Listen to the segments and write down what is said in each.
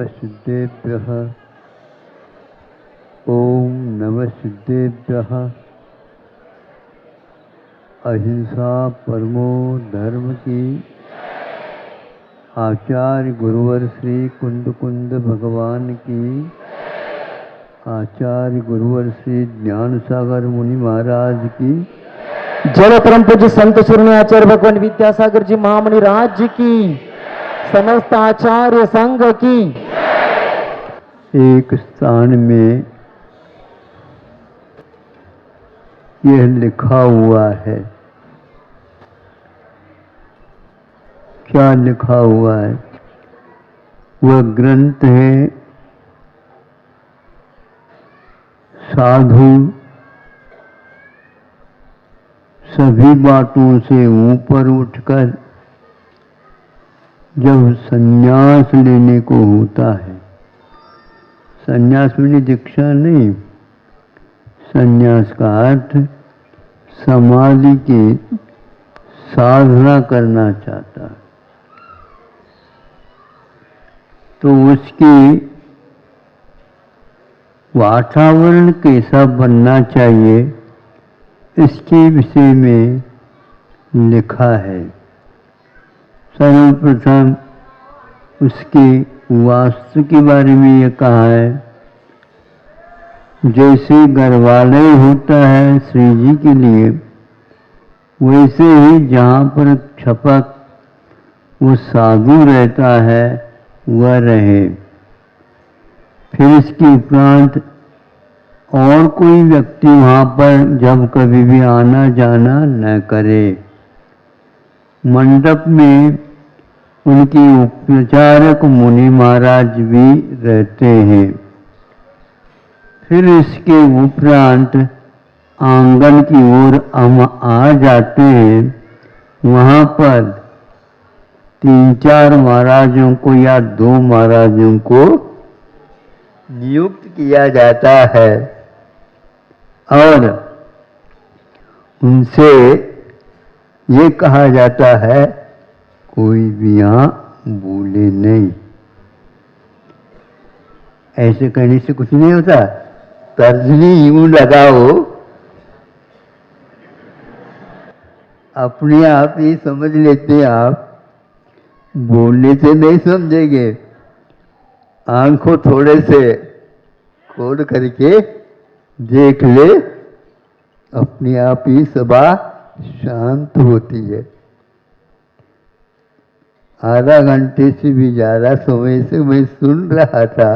सिद्धेभ्यः। ओम नमः सिद्धेभ्यः। अहिंसा परमो धर्म की। आचार्य गुरुवर श्री कुंद कुंद भगवान की। आचार्य गुरुवर श्री ज्ञान सागर मुनि महाराज की। जय परम पूज्य संत सुरनी आचार्य भगवान विद्यासागर जी महामुनि राज्य की। समस्त आचार्य संघ की। एक स्थान में यह लिखा हुआ है। क्या लिखा हुआ है? वह ग्रंथ है साधु सभी बातों से ऊपर उठकर जब संन्यास लेने को होता है, संन्यास में दीक्षा नहीं, संन्यास का अर्थ समाधि की साधना करना चाहता है, तो उसकी वातावरण कैसा बनना चाहिए इसके विषय में लिखा है। सर्वप्रथम उसके वास्तु के बारे में यह कहा है, जैसे गर्भालय होता है श्री जी के लिए, वैसे ही जहाँ पर छपक वो साधु रहता है वह रहे। फिर इसके उपरांत और कोई व्यक्ति वहाँ पर जब कभी भी आना जाना न करे। मंडप में उनके उपचारक मुनि महाराज भी रहते हैं। फिर इसके उपरांत आंगन की ओर हम आ जाते हैं। वहाँ पर 3-4 महाराजों को या 2 महाराजों को नियुक्त किया जाता है और उनसे ये कहा जाता है कोई भी यहाँ बोले नहीं। ऐसे कहने से कुछ नहीं होता, तर्जनी यूं लगाओ अपने आप ही समझ लेते हैं। आप बोलने से नहीं समझेंगे, आंखों थोड़े से खोल करके देख ले, अपने आप ही सभा शांत होती है। आधा घंटे से भी ज़्यादा समय से मैं सुन रहा था।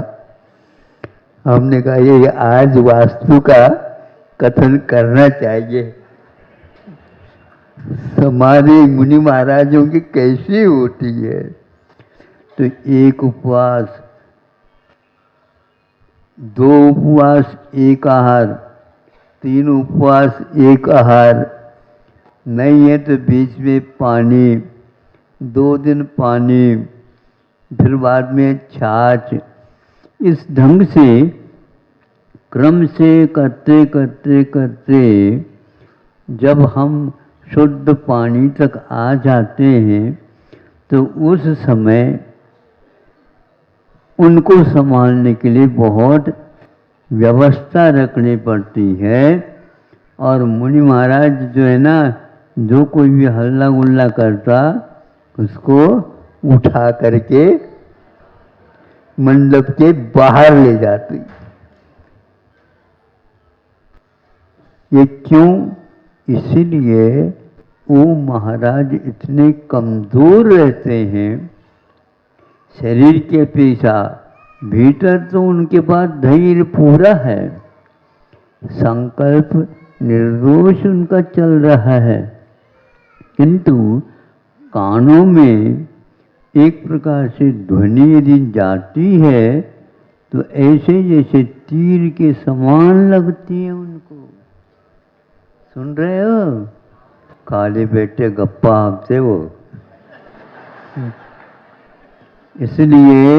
हमने कहा ये आज वास्तु का कथन करना चाहिए। समाधि मुनि महाराजों की कैसी होती है। तो 1 उपवास, 2 उपवास 1 आहार, 3 उपवास 1 आहार, नहीं है तो बीच में पानी, 2 दिन पानी, फिर बाद में छाछ। इस ढंग से क्रम से करते करते करते जब हम शुद्ध पानी तक आ जाते हैं तो उस समय उनको संभालने के लिए बहुत व्यवस्था रखनी पड़ती है। और मुनि महाराज जो है ना, जो कोई भी हल्ला गुल्ला करता उसको उठा करके मंडप के बाहर ले जाते। ये क्यों? इसीलिए वो महाराज इतने कमजोर रहते हैं शरीर के अपेक्षा, भीतर तो उनके पास धैर्य पूरा है, संकल्प निर्दोष उनका चल रहा है, किंतु कानों में एक प्रकार से ध्वनि यदि जाती है तो ऐसे जैसे तीर के समान लगती है उनको। सुन रहे हो? काले बेटे गप्पा हमसे वो। इसलिए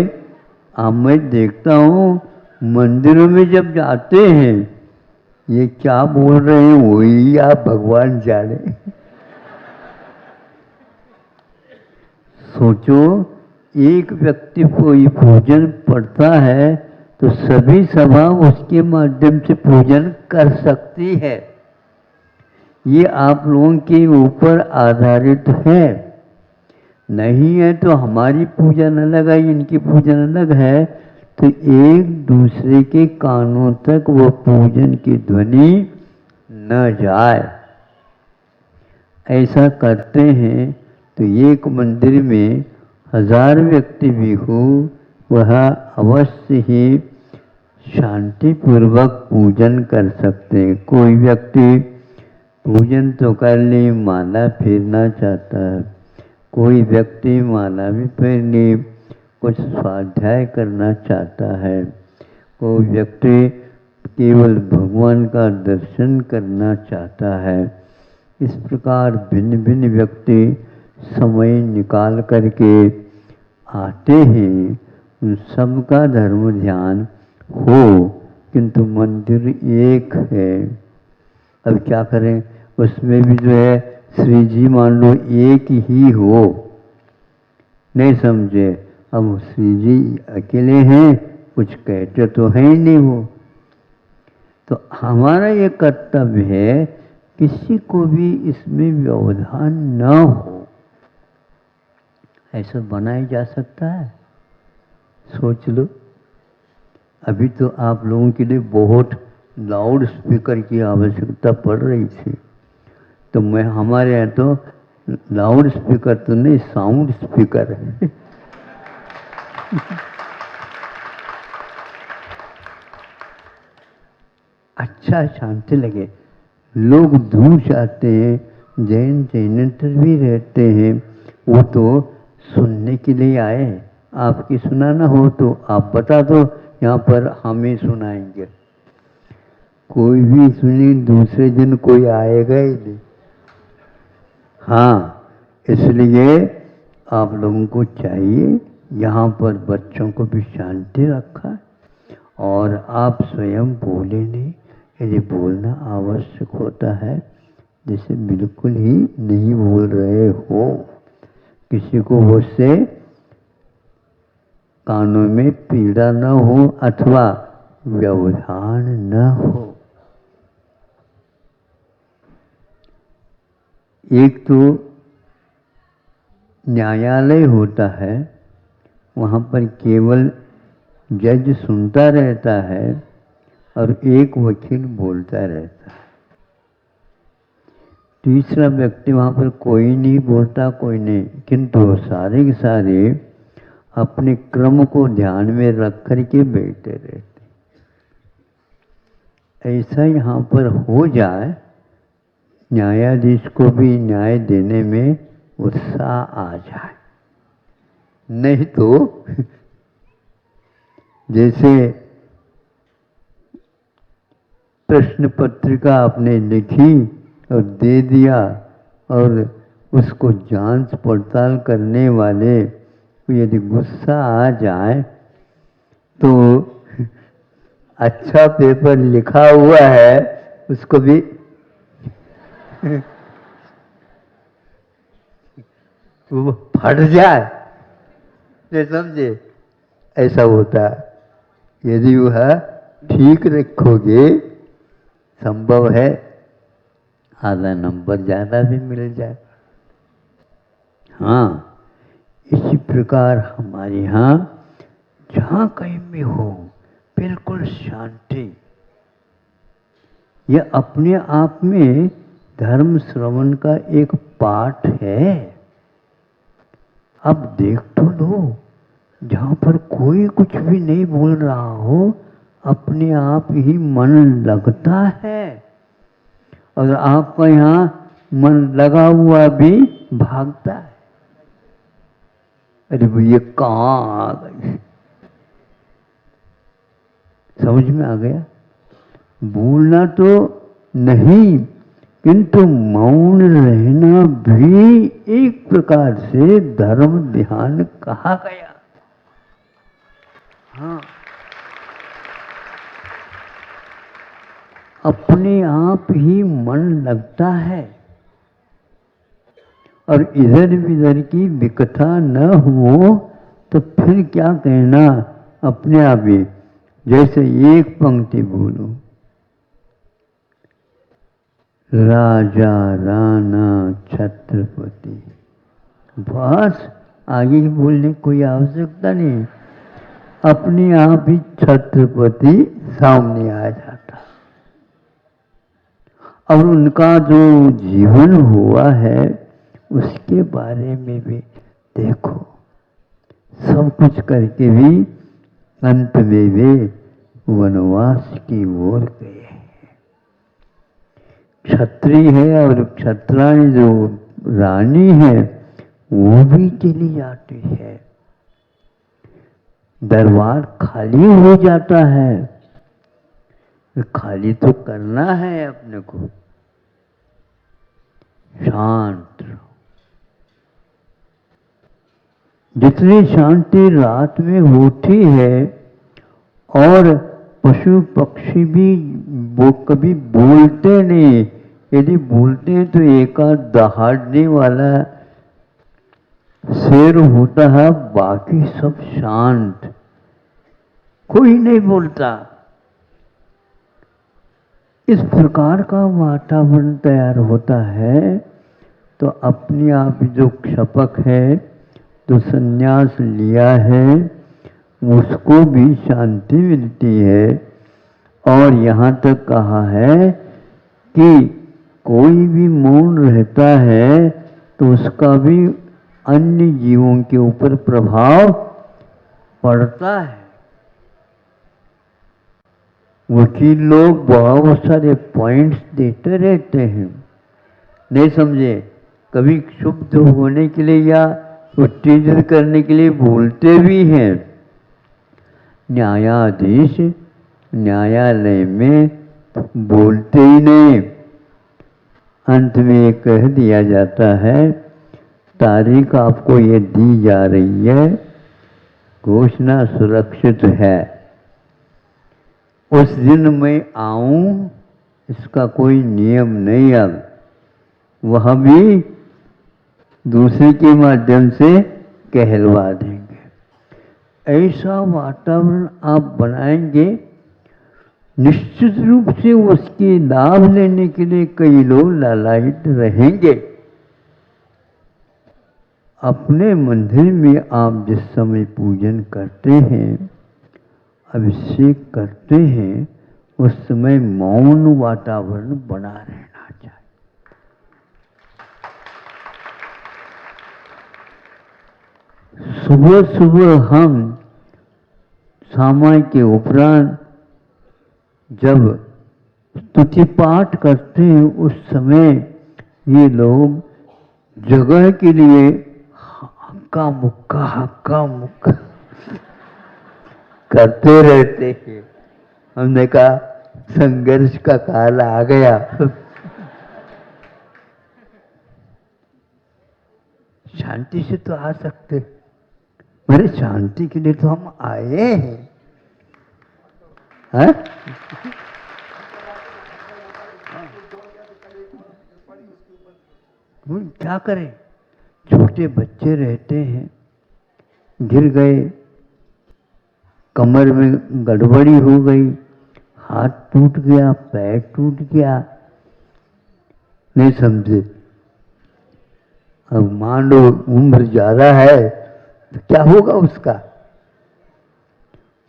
अब मैं देखता हूँ मंदिरों में जब जाते हैं, ये क्या बोल रहे हैं वही आप भगवान जाने। सोचो एक व्यक्ति कोई पूजन पढ़ता है तो सभी सभा उसके माध्यम से पूजन कर सकती है। ये आप लोगों के ऊपर आधारित है। नहीं है तो हमारी पूजन अलग है, इनकी पूजन अलग है, तो एक दूसरे के कानों तक वो पूजन की ध्वनि न जाए। ऐसा करते हैं तो एक मंदिर में 1000 व्यक्ति भी हो, वह अवश्य ही शांतिपूर्वक पूजन कर सकते हैं। कोई व्यक्ति पूजन तो कर ले, माला फेरना चाहता है, कोई व्यक्ति माला भी फेर ले, कुछ स्वाध्याय करना चाहता है, कोई व्यक्ति केवल भगवान का दर्शन करना चाहता है। इस प्रकार भिन्न भिन्न व्यक्ति समय निकाल करके आते हैं। उन सबका धर्म ध्यान हो, किंतु मंदिर एक है। अब क्या करें, उसमें भी जो है श्री जी मान लो एक ही हो, नहीं समझे। अब श्री जी अकेले हैं, कुछ कहते तो है ही नहीं वो। तो हमारा ये कर्तव्य है किसी को भी इसमें व्यवधान न हो। ऐसा बनाया जा सकता है, सोच लो। अभी तो आप लोगों के लिए बहुत लाउड स्पीकर की आवश्यकता पड़ रही थी, तो मैं हमारे यहाँ तो लाउड स्पीकर तो नहीं, साउंड स्पीकर है। अच्छा शांति लगे। लोग दूर जाते हैं, जैन जैनेतर भी रहते हैं, वो तो सुनने के लिए आए। आपकी सुनाना हो तो आप बता दो, यहाँ पर हमें सुनाएंगे। कोई भी सुनी, दूसरे दिन कोई आएगा ही नहीं। हाँ, इसलिए आप लोगों को चाहिए यहाँ पर बच्चों को भी शांति रखा, और आप स्वयं बोले नहीं। यदि बोलना आवश्यक होता है, जैसे बिल्कुल ही नहीं बोल रहे हो, किसी को उससे कानों में पीड़ा न हो अथवा व्यवधान न हो। एक तो न्यायालय होता है, वहाँ पर केवल जज सुनता रहता है और एक वकील बोलता रहता है। तीसरा व्यक्ति वहाँ पर कोई नहीं बोलता, कोई नहीं, किंतु सारे के सारे अपने क्रम को ध्यान में रख कर के बैठे रहते। ऐसा यहाँ पर हो जाए, न्यायाधीश को भी न्याय देने में उत्साह आ जाए। नहीं तो जैसे प्रश्न पत्रिका आपने लिखी और दे दिया, और उसको जांच पड़ताल करने वाले को यदि गुस्सा आ जाए तो अच्छा पेपर लिखा हुआ है उसको भी वो फट जाए, नहीं समझे। ऐसा होता है। यदि वह ठीक रखोगे, संभव है आधा नंबर ज़्यादा भी मिल जाए। हाँ, इसी प्रकार हमारे यहाँ जहाँ कहीं भी हो बिल्कुल शांति। यह अपने आप में धर्म श्रवण का एक पाठ है। अब देख तो लो, जहाँ पर कोई कुछ भी नहीं बोल रहा हो, अपने आप ही मन लगता है, और आपका यहाँ मन लगा हुआ भी भागता है। अरे ये कहाँ आ गई, समझ में आ गया। बोलना तो नहीं, किंतु मौन रहना भी एक प्रकार से धर्म ध्यान कहा गया। हाँ, अपने आप ही मन लगता है, और इधर विधर की विकथा न हो, तो फिर क्या कहना अपने आप ही, जैसे एक पंक्ति बोलो, राजा राणा छत्रपति, बस आगे बोलने की कोई आवश्यकता नहीं, अपने आप ही छत्रपति सामने आ जाता। और उनका जो जीवन हुआ है उसके बारे में भी देखो, सब कुछ करके भी अंत में वे वनवास की ओर गए हैं। क्षत्रिय है और क्षत्राणी जो रानी है वो भी चली जाती है, दरबार खाली हो जाता है। खाली तो करना है अपने को, शांत रहो। जितनी शांति रात में होती है, और पशु पक्षी भी वो कभी बोलते नहीं, यदि बोलते हैं तो एकाध दहाड़ने वाला शेर होता है, बाकी सब शांत, कोई नहीं बोलता। इस प्रकार का वातावरण तैयार होता है, तो अपने आप जो क्षपक है, जो संन्यास लिया है, उसको भी शांति मिलती है। और यहाँ तक कहा है कि कोई भी मौन रहता है तो उसका भी अन्य जीवों के ऊपर प्रभाव पड़ता है। वकील लोग बहुत सारे पॉइंट्स देते रहते हैं, नहीं समझे, कभी शुद्ध होने के लिए या उत्तेजित करने के लिए बोलते भी हैं। न्यायाधीश न्यायालय में बोलते ही नहीं, अंत में कह दिया जाता है तारीख आपको ये दी जा रही है, घोषणा सुरक्षित है, उस दिन मैं आऊं इसका कोई नियम नहीं। अब वह भी दूसरे के माध्यम से कहलवा देंगे। ऐसा वातावरण आप बनाएंगे, निश्चित रूप से उसके लाभ लेने के लिए कई लोग लालायित रहेंगे। अपने मंदिर में आप जिस समय पूजन करते हैं, अभिषेक करते हैं, उस समय मौन वातावरण बना रहना चाहिए। सुबह सुबह हम समय के उपरांत जब स्तुति पाठ करते हैं, उस समय ये लोग जगह के लिए हक्का मुक्का करते रहते हैं। हमने कहा संघर्ष का काल आ गया। शांति से तो आ सकते, मेरे शांति के लिए तो हम आए हैं, हैं? क्या करें, छोटे बच्चे रहते हैं, गिर गए, कमर में गड़बड़ी हो गई, हाथ टूट गया, पैर टूट गया, नहीं समझे। अब मान लो उम्र ज्यादा है तो क्या होगा उसका।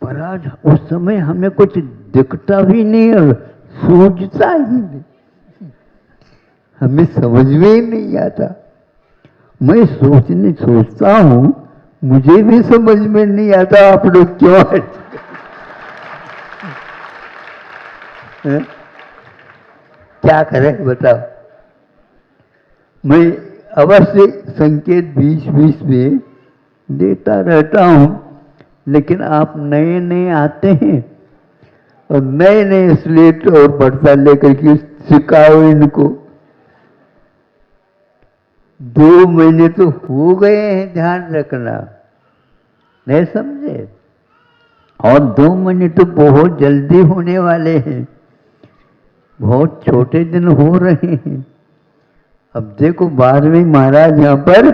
पर आज उस समय हमें कुछ दिखता भी नहीं और सोचता ही नहीं, हमें समझ में ही नहीं आता। मैं सोचता हूं, मुझे भी समझ में नहीं आता आप लोग क्यों है? क्या करें बताओ। मैं अवश्य संकेत बीच बीच में देता रहता हूं, लेकिन आप नए नए आते हैं और नए नए स्लेट और पढ़ता लेकर के सिखाओ इनको। 2 महीने तो हो गए हैं, ध्यान रखना, नहीं समझे। और 2 महीने तो बहुत जल्दी होने वाले हैं, बहुत छोटे दिन हो रहे हैं। अब देखो 12वें महाराज यहाँ पर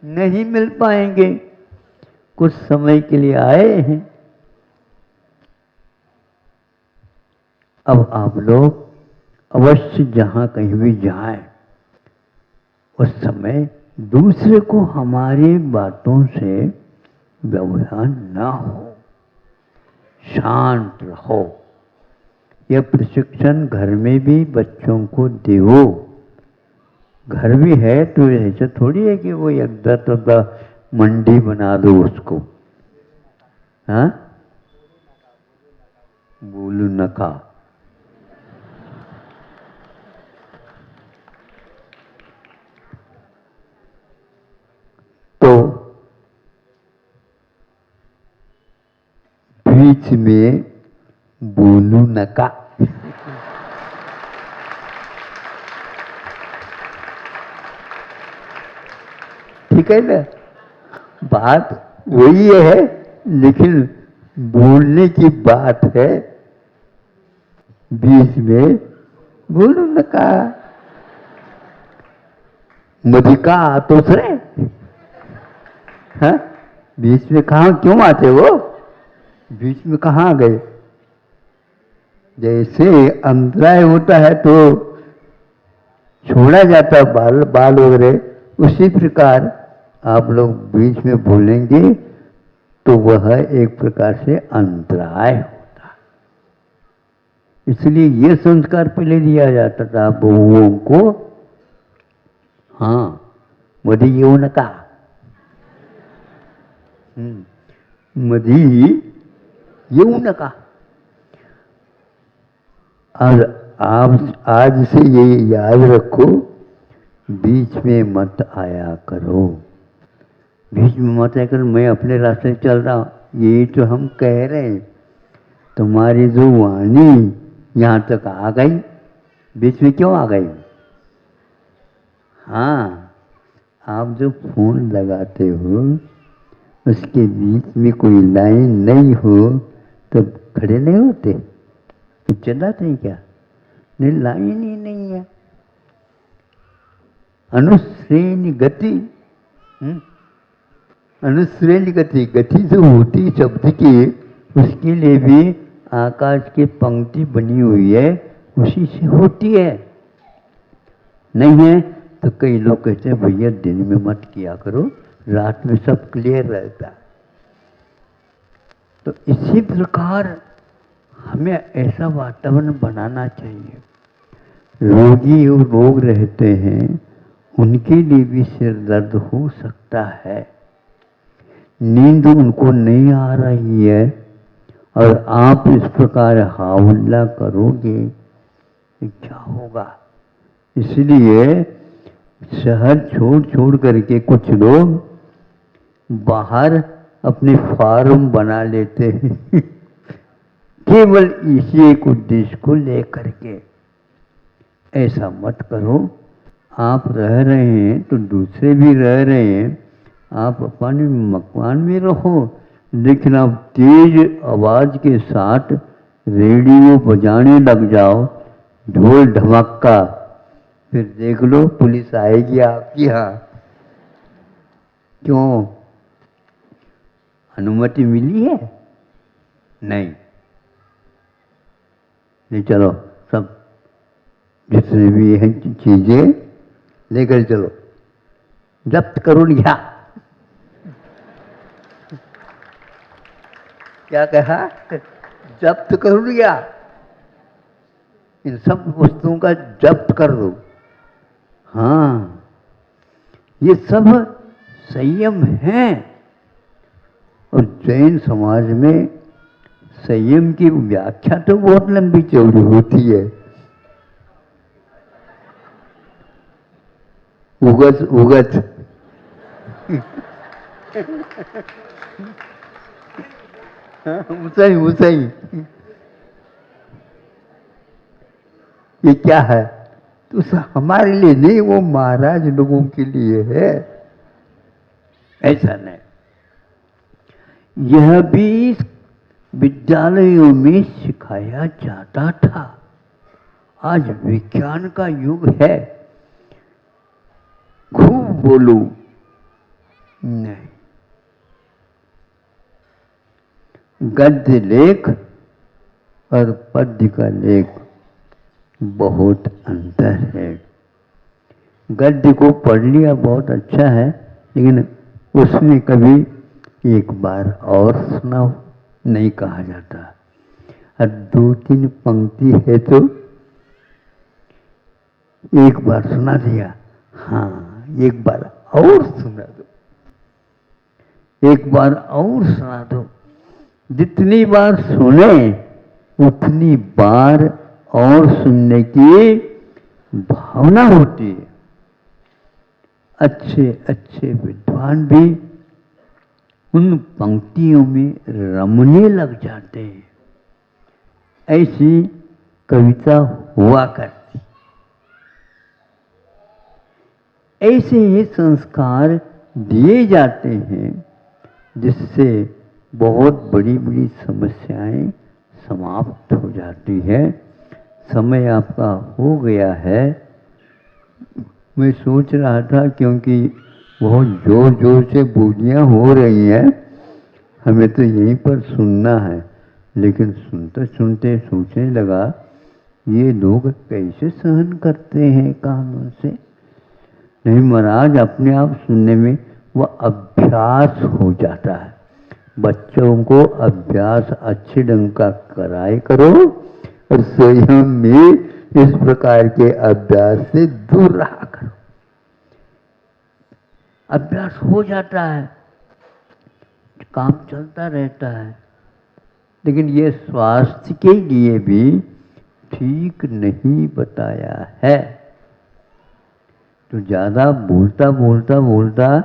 नहीं मिल पाएंगे, कुछ समय के लिए आए हैं। अब आप लोग अवश्य जहां कहीं भी जाएं, उस समय दूसरे को हमारी बातों से व्यवधान ना हो, शांत रहो। यह प्रशिक्षण घर में भी बच्चों को दो। घर भी है तो ऐसा थोड़ी है कि वो एकदम मंडी बना दो उसको। हाँ, बोलू नका। तो बीच में बोलू नका। ठीक है ना, बात वही है, लेकिन बोलने की बात है। बीच में बोलू नका। मदिका तो सरे। हाँ, बीच में कहा क्यों आते वो? बीच में कहाँ गए? जैसे अंतराय होता है तो छोड़ा जाता बाल बाल वगैरह, उसी प्रकार आप लोग बीच में बोलेंगे तो वह एक प्रकार से अंतराय होता। इसलिए यह संस्कार पहले दिया जाता था बहुओं को। हाँ, मदी येऊ नका। मदी येऊ नका। और आप आज से ये याद रखो, बीच में मत आया करो। बीच में मत आया करो। मैं अपने रास्ते चल रहा हूँ, ये तो हम कह रहे हैं, तुम्हारी जो वाणी यहाँ तक आ गई, बीच में क्यों आ गई? हाँ, आप जो फोन लगाते हो उसके बीच में कोई लाइन नहीं हो तो खड़े नहीं होते, तो चलाते हैं क्या? नहीं, लाइन ही नहीं है। अनुश्रेणी गति, अनुश्रेणी गति, गति जो होती शब्द की, उसके लिए भी आकाश की पंक्ति बनी हुई है, उसी से होती है। नहीं है तो कई लोग कहते हैं भैया दिन में मत किया करो, रात में सब क्लियर रहता। तो इसी प्रकार हमें ऐसा वातावरण बनाना चाहिए। रोगी और रोग रहते हैं, उनके लिए भी सिर दर्द हो सकता है, नींद उनको नहीं आ रही है, और आप इस प्रकार हावल्ला करोगे तो क्या होगा? इसलिए शहर छोड़ छोड़ करके कुछ लोग बाहर अपने फार्म बना लेते हैं केवल इसी एक उद्देश्य को लेकर के। ऐसा मत करो। आप रह रहे हैं तो दूसरे भी रह रहे हैं, आप अपने मकान में रहो, लेकिन आप तेज आवाज के साथ रेडियो बजाने लग जाओ, ढोल ढमक्का, फिर देख लो पुलिस आएगी आपके यहाँ। क्यों? अनुमति मिली है? नहीं। नहीं, चलो सब जितने भी हैं चीजें लेकर चलो, जब्त करो लिया। क्या कहा? जब्त करो लिया। इन सब वस्तुओं का जब्त कर दो। हाँ, ये सब संयम है। और जैन समाज में संयम की व्याख्या तो बहुत लंबी चौड़ी होती है। उगच उगच ऊंचाई ऊंचाई, ये क्या है? तो हमारे लिए नहीं, वो महाराज लोगों के लिए है। ऐसा नहीं। यह भी विद्यालयों में सिखाया जाता था। आज विज्ञान का युग है, खूब बोलो नहीं। गद्य लेख और पद्य का लेख बहुत अंतर है। गद्य को पढ़ लिया बहुत अच्छा है, लेकिन उसमें कभी एक बार और सुनाओ नहीं कहा जाता। और 2-3 पंक्ति है तो एक बार सुना दिया, हाँ एक बार और सुना दो, एक बार और सुना दो। जितनी बार सुने उतनी बार और सुनने की भावना होती है। अच्छे अच्छे विद्वान भी उन पंक्तियों में रमने लग जाते हैं। ऐसी कविता हुआ करती। ऐसे ही संस्कार दिए जाते हैं जिससे बहुत बड़ी बड़ी समस्याएं समाप्त हो जाती है। समय आपका हो गया है। मैं सोच रहा था, क्योंकि बहुत जोर जोर से बोलियां हो रही हैं, हमें तो यहीं पर सुनना है, लेकिन सुनते सुनते सोचने लगा ये लोग कैसे सहन करते हैं कानों से। नहीं महाराज, अपने आप सुनने में वह अभ्यास हो जाता है। बच्चों को अभ्यास अच्छे ढंग का कराए करो और स्वयं में इस प्रकार के अभ्यास से दूर रहा करो। अभ्यास हो जाता है, काम चलता रहता है, लेकिन ये स्वास्थ्य के लिए भी ठीक नहीं बताया है। तो ज्यादा बोलता बोलता बोलता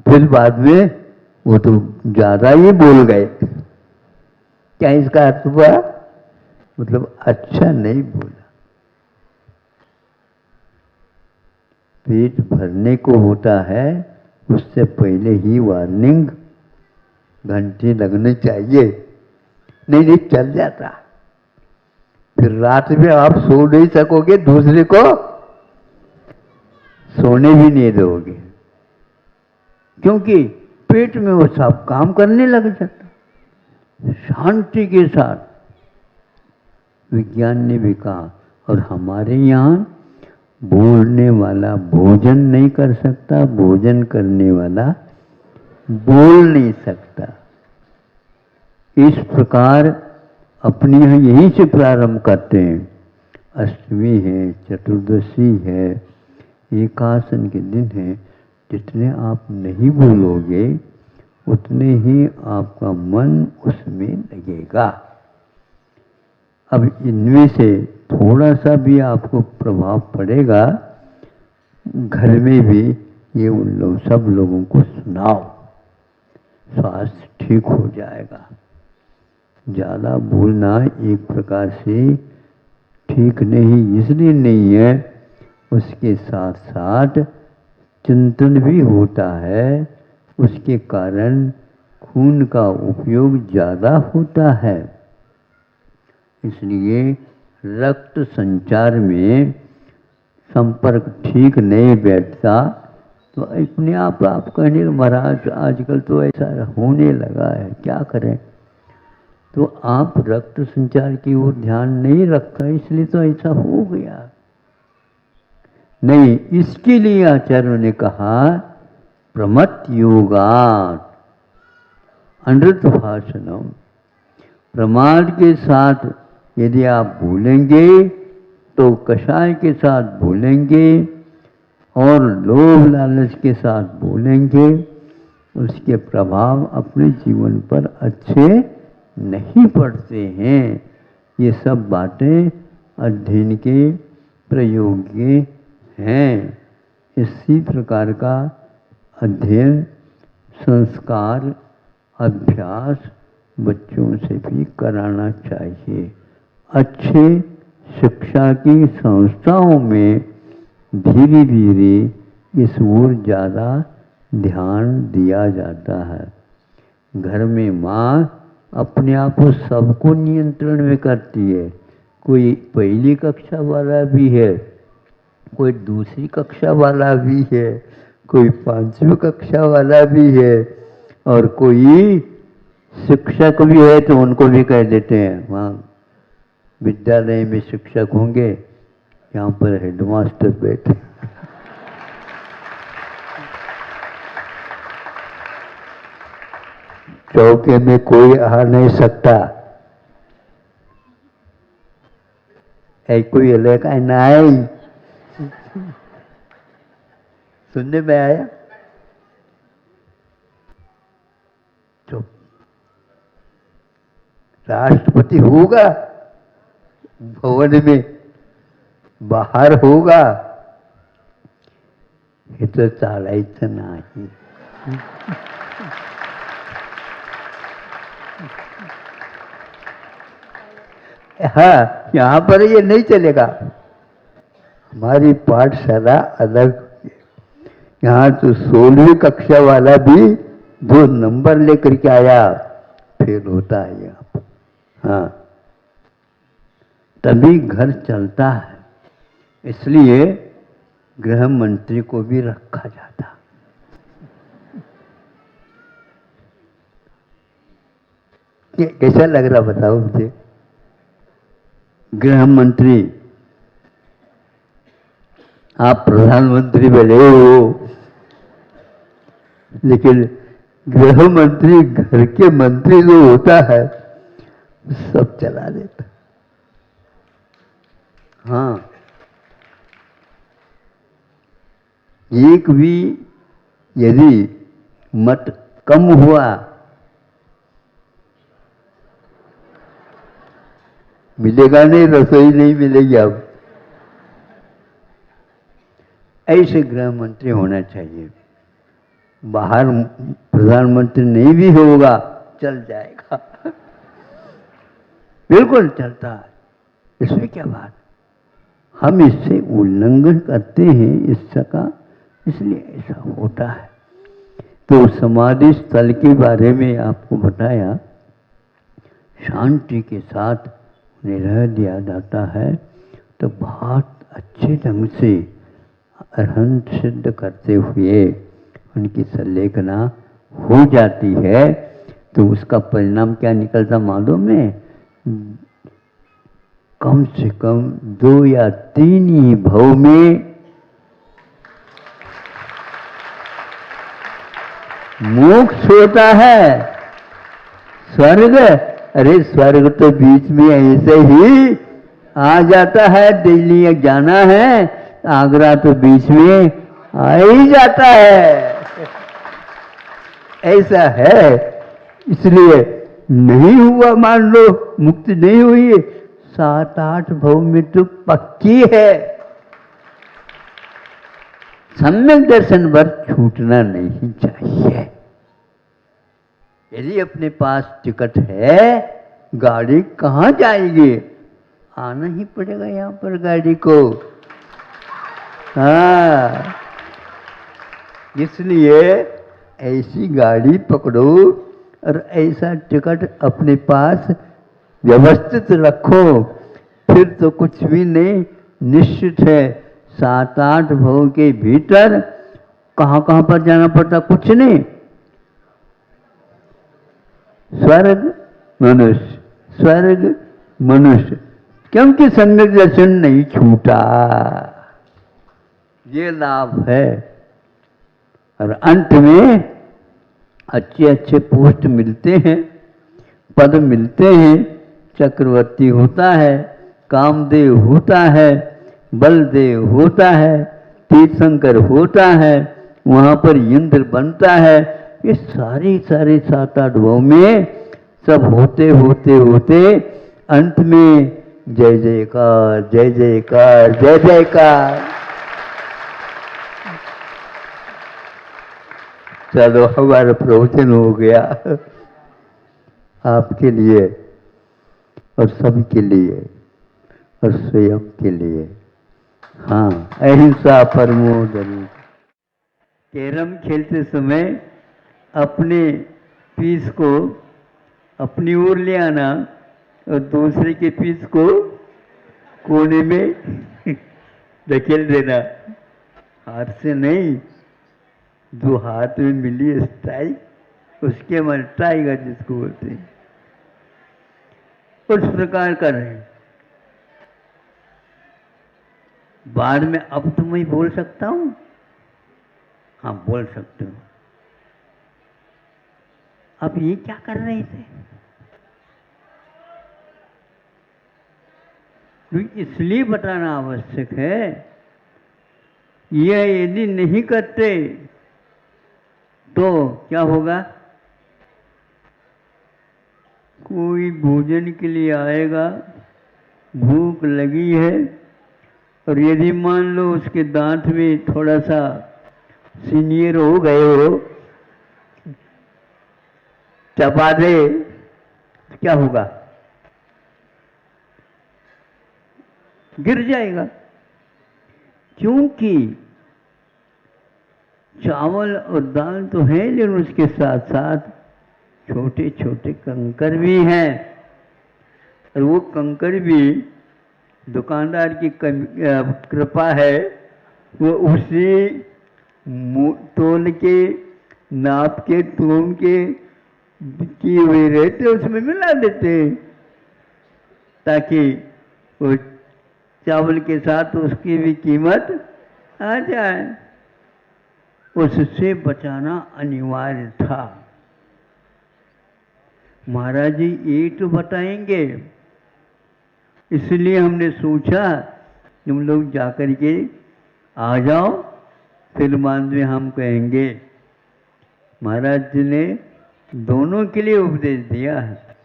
फिर बाद में वो तो ज्यादा ही बोल गए। क्या इसका अर्थ हुआ? मतलब अच्छा नहीं बोला। पेट भरने को होता है, उससे पहले ही वार्निंग घंटे लगने चाहिए, नहीं चल जाता। फिर रात में आप सो नहीं सकोगे, दूसरे को सोने भी नहीं दोगे, क्योंकि पेट में वो सब काम करने लग जाता। शांति के साथ विज्ञान ने भी कहा, और हमारे यहाँ बोलने वाला भोजन नहीं कर सकता, भोजन करने वाला बोल नहीं सकता। इस प्रकार अपनी यहीं से प्रारंभ करते हैं। अष्टमी है, चतुर्दशी है, एकादशी के दिन है। जितने आप नहीं बोलोगे उतने ही आपका मन उसमें लगेगा। अब इनमें से थोड़ा सा भी आपको प्रभाव पड़ेगा, घर में भी ये उन लोग सब लोगों को सुनाओ, स्वास्थ्य ठीक हो जाएगा। ज़्यादा बोलना एक प्रकार से ठीक नहीं इसलिए नहीं है, उसके साथ साथ चिंतन भी होता है, उसके कारण खून का उपयोग ज़्यादा होता है। इसलिए रक्त संचार में संपर्क ठीक नहीं बैठता, तो अपने आप कहने महाराज आजकल तो ऐसा होने लगा है, क्या करें। तो आप रक्त संचार की ओर ध्यान नहीं रखा, इसलिए तो ऐसा हो गया। नहीं, इसके लिए आचार्यों ने कहा प्रमत योगात् अनृत भाषणम। प्रमाद के साथ यदि आप बोलेंगे तो कषाय के साथ बोलेंगे और लोभ लालच के साथ बोलेंगे, उसके प्रभाव अपने जीवन पर अच्छे नहीं पड़ते हैं। ये सब बातें अध्ययन के प्रयोग के हैं। इसी प्रकार का अध्ययन, संस्कार, अभ्यास बच्चों से भी कराना चाहिए। अच्छे शिक्षा की संस्थाओं में धीरे धीरे इस ओर ज़्यादा ध्यान दिया जाता है। घर में माँ अपने आप को सबको नियंत्रण में करती है। कोई पहली कक्षा वाला भी है, कोई दूसरी कक्षा वाला भी है, कोई 5वीं कक्षा वाला भी है, और कोई शिक्षक भी है तो उनको भी कह देते हैं, वहाँ विद्यालय में शिक्षक होंगे, यहाँ पर हेडमास्टर बैठे। चौके में कोई आ नहीं सकता, है कोई अलग नहीं। सुनने में आया? तो राष्ट्रपति होगा भवन में, बाहर होगा, हे तो चालायचं नाही। हाँ, यहाँ पर ये नहीं चलेगा। हमारी पाठशाला अलग है। यहाँ तो 16वीं कक्षा वाला भी 2 नंबर लेकर के आया फेल होता है यहाँ पर। हाँ, तभी घर चलता है। इसलिए गृह मंत्री को भी रखा जाता। कैसा लग रहा बताओ मुझे? गृह मंत्री, आप प्रधानमंत्री बने हो, लेकिन गृह मंत्री घर के मंत्री जो होता है सब चला देता। हाँ, एक भी यदि मत कम हुआ, मिलेगा नहीं, रसोई नहीं मिलेगी। अब ऐसे गृह मंत्री होना चाहिए। बाहर प्रधानमंत्री नहीं भी होगा चल जाएगा, बिल्कुल चलता है, इसमें क्या बात। हम इससे उल्लंघन करते हैं इसका, इसलिए ऐसा होता है। तो समाधि स्थल के बारे में आपको बताया, शांति के साथ उन्हें रह दिया जाता है तो बहुत अच्छे ढंग से अरहंत सिद्ध करते हुए उनकी संलेखना हो जाती है। तो उसका परिणाम क्या निकलता मालूम है? कम से कम 2 या 3 ही भव में मोक्ष होता है। स्वर्ग, अरे स्वर्ग तो बीच में ऐसे ही आ जाता है। दिल्ली जाना है, आगरा तो बीच में आ ही जाता है, ऐसा है। इसलिए नहीं हुआ, मान लो मुक्ति नहीं हुई, 7-8 भव में तो पक्की है। सम्यक दर्शन पर छूटना नहीं चाहिए। यदि अपने पास टिकट है, गाड़ी कहाँ जाएगी? आना ही पड़ेगा यहाँ पर गाड़ी को। हाँ, इसलिए ऐसी गाड़ी पकड़ो और ऐसा टिकट अपने पास व्यवस्थित रखो, फिर तो कुछ भी नहीं, निश्चित है। 7-8 भव के भीतर कहाँ कहाँ पर जाना पड़ता? कुछ नहीं, स्वर्ग मनुष्य, स्वर्ग मनुष्य, क्योंकि सम्यक दर्शन नहीं छूटा। ये लाभ है। और अंत में अच्छे अच्छे पोस्ट मिलते हैं, पद मिलते हैं। चक्रवर्ती होता है, कामदेव होता है, बलदेव होता है, तीर्थंकर होता है, वहाँ पर इंद्र बनता है। ये सारे 7-8 भव में सब होते होते होते अंत में जय जयकार, जय जयकार, जय जयकार। चलो, हमारा प्रवचन हो गया आपके लिए और सबके लिए और स्वयं के लिए। हाँ, अहिंसा परमो धर्म। कैरम खेलते समय अपने पीस को अपनी ओर ले आना और दूसरे के पीस को कोने में धकेल देना। हाथ से नहीं, जो हाथ में मिली स्ट्राइक उसके मन टाइगर जिसको बोलते हैं, उस प्रकार कर रहे हैं। बाद में अब तो मैं बोल सकता हूं, हाँ बोल सकते हो। अब ये क्या कर रहे थे? इसलिए बताना आवश्यक है, यह यदि नहीं करते तो क्या होगा? कोई भोजन के लिए आएगा, भूख लगी है, और यदि मान लो उसके दांत में थोड़ा सा सीनियर हो गए हो, चबा दे तो क्या होगा? गिर जाएगा। क्योंकि चावल और दाल तो है, लेकिन उसके साथ साथ छोटे छोटे कंकर भी हैं, और वो कंकर भी दुकानदार की कृपा है, वो उसी तोल के, नाप के, तोल के किए हुए रहते, उसमें मिला देते, ताकि वो चावल के साथ उसकी भी कीमत आ जाए। उससे बचाना अनिवार्य था। महाराज जी ये तो बताएंगे, इसलिए हमने सोचा तुम लोग जाकर के आ जाओ, फिर बाद में हम कहेंगे। महाराज जी ने दोनों के लिए उपदेश दिया है।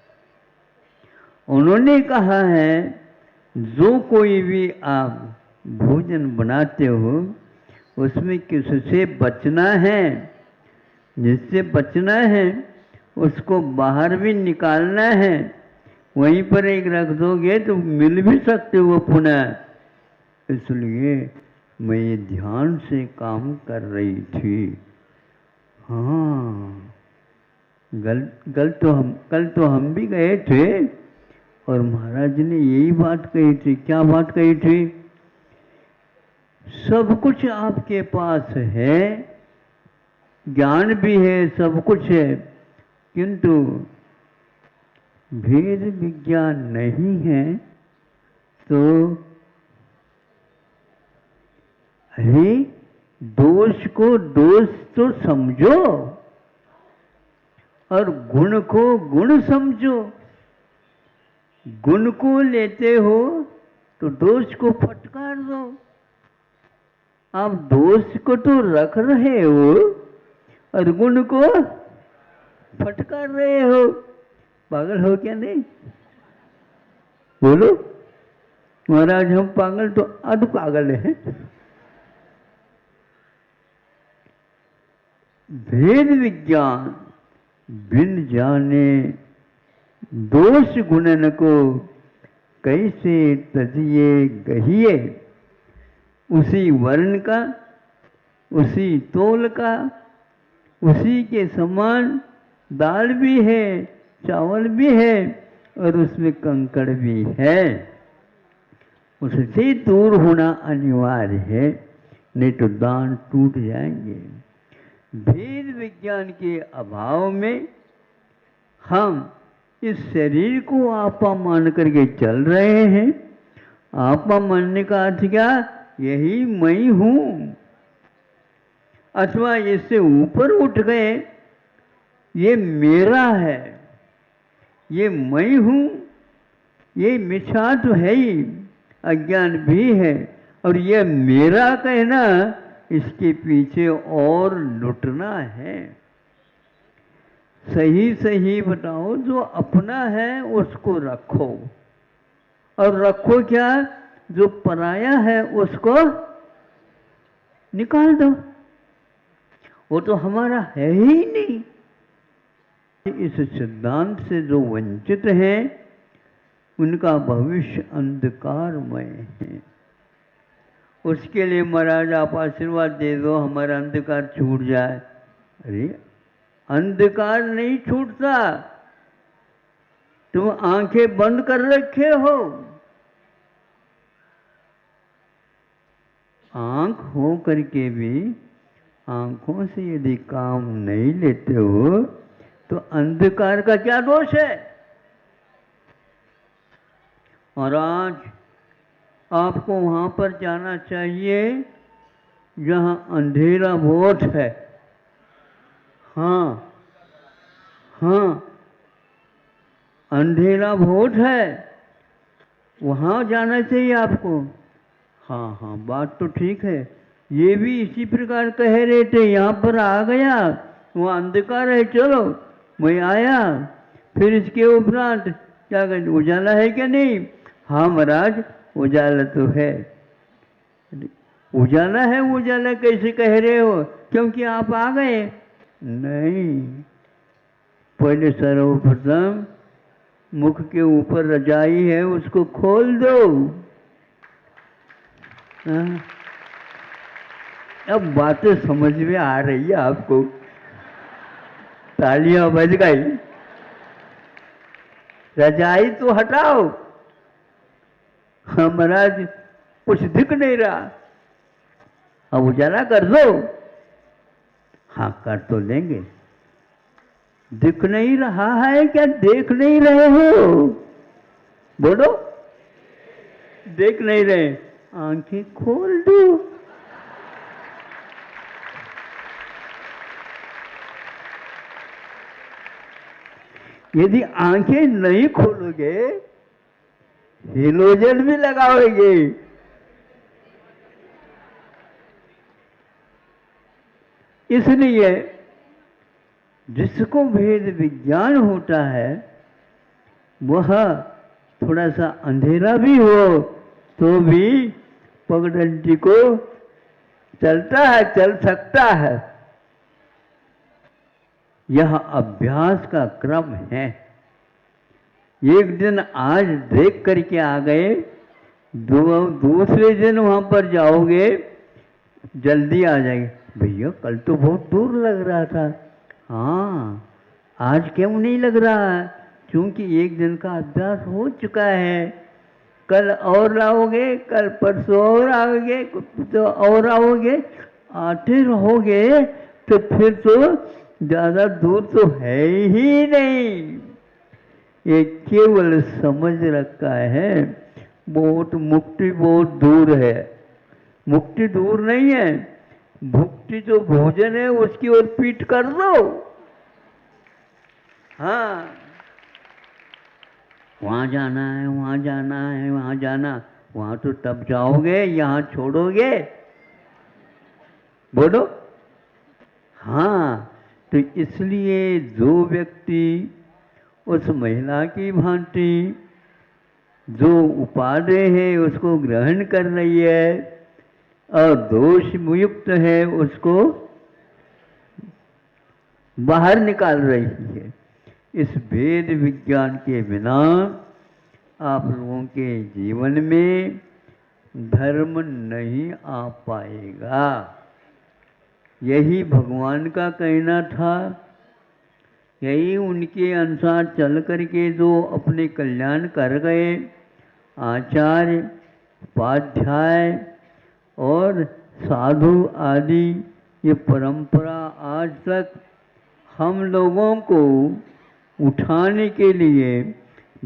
उन्होंने कहा है, जो कोई भी आप भोजन बनाते हो उसमें किससे बचना है, जिससे बचना है उसको बाहर भी निकालना है। वहीं पर एक रख दोगे तो मिल भी सकते हो पुनः। इसलिए मैं ये ध्यान से काम कर रही थी। हाँ, कल तो हम भी गए थे, और महाराज ने यही बात कही थी। क्या बात कही थी? सब कुछ आपके पास है, ज्ञान भी है, सब कुछ है, किंतु भेद विज्ञान नहीं है। तो अरे दोष को दोष तो समझो, और गुण को गुण समझो। गुण को लेते हो तो दोष को फटकार दो। आप दोष को तो रख रहे हो और गुण को फटकार रहे हो। पागल हो क्या? नहीं बोलो महाराज, हम पागल तो अध पागल हैं। भेद विज्ञान बिन जाने दोष गुणन को कैसे तजिए गहिए। उसी वर्ण का, उसी तोल का, उसी के समान दाल भी है, चावल भी है, और उसमें कंकड़ भी है। उससे दूर होना अनिवार्य है, नहीं तो दान टूट जाएंगे। भेद विज्ञान के अभाव में हम इस शरीर को आपा मान करके चल रहे हैं। आपा मानने का अर्थ क्या? यही मैं हूं। अथवा इससे ऊपर उठ गए, ये मेरा है, ये मैं हूं। ये मिथ्या तो है ही, अज्ञान भी है, और ये मेरा कहना, इसके पीछे और लुटना है। सही सही बताओ, जो अपना है उसको रखो, और रखो क्या? जो पराया है उसको निकाल दो। वो तो हमारा है ही नहीं। इस सिद्धांत से जो वंचित हैं, उनका भविष्य अंधकारमय है। उसके लिए महाराज आप आशीर्वाद दे दो, हमारा अंधकार छूट जाए। अरे अंधकार नहीं छूटता, तुम आंखें बंद कर रखे हो। आंख हो करके भी आंखों से यदि काम नहीं लेते हो, तो अंधकार का क्या दोष है? और आज आपको वहां पर जाना चाहिए जहां अंधेरा बहुत है। हाँ हाँ, अंधेरा बहुत है, वहां जाना चाहिए आपको। हाँ हाँ, बात तो ठीक है। ये भी इसी प्रकार कह रहे थे, यहाँ पर आ गया, वहाँ अंधकार है, चलो मैं आया। फिर इसके उपरांत क्या कहते, उजाला है क्या नहीं? हाँ महाराज, उजाला तो है। उजाला है, उजाला कैसे कह रहे हो? क्योंकि आप आ गए। नहीं, पहले सर्वप्रथम मुख के ऊपर रजाई है, उसको खोल दो। हाँ? अब बातें समझ में आ रही है आपको? तालियां बज गई। रजाई तो हटाओ। हाँ महाराज, कुछ दिख नहीं रहा, अब उजाला कर दो। हाँ, कर तो लेंगे। दिख नहीं रहा है क्या? देख नहीं रहे हो? बोलो, देख नहीं रहे, आंखें खोल दो। यदि आंखें नहीं खोलोगे, हेलोजन भी लगाओगे, इसलिए जिसको भेद विज्ञान होता है वह थोड़ा सा अंधेरा भी हो तो भी पगडंडी को चलता है, चल सकता है। यह अभ्यास का क्रम है। एक दिन आज देख करके आ गए, दूसरे दिन वहां पर जाओगे, जल्दी आ जाएंगे, भैया कल तो बहुत दूर लग रहा था। हाँ, आज क्यों नहीं लग रहा है? क्योंकि एक दिन का अभ्यास हो चुका है। कल और आओगे, कल परसों और आओगे, तो और आओगे, आते रहोगे तो फिर तो ज्यादा दूर तो है ही नहीं। ये केवल समझ रखा है, बहुत मुक्ति बहुत दूर है। मुक्ति दूर नहीं है, भुक्ति जो भोजन है उसकी ओर पीठ कर दो। हाँ, वहां जाना है, वहां जाना है, वहां जाना, वहां तो तब जाओगे, यहां छोड़ोगे? बोलो। हाँ, तो इसलिए जो व्यक्ति उस महिला की भांति जो उपादेय है उसको ग्रहण कर रही है और दोष मुक्त है उसको बाहर निकाल रही है, इस भेद विज्ञान के बिना आप लोगों के जीवन में धर्म नहीं आ पाएगा। यही भगवान का कहना था, यही उनके अनुसार चल करके जो अपने कल्याण कर गए आचार्य, उपाध्याय और साधु आदि, ये परंपरा आज तक हम लोगों को उठाने के लिए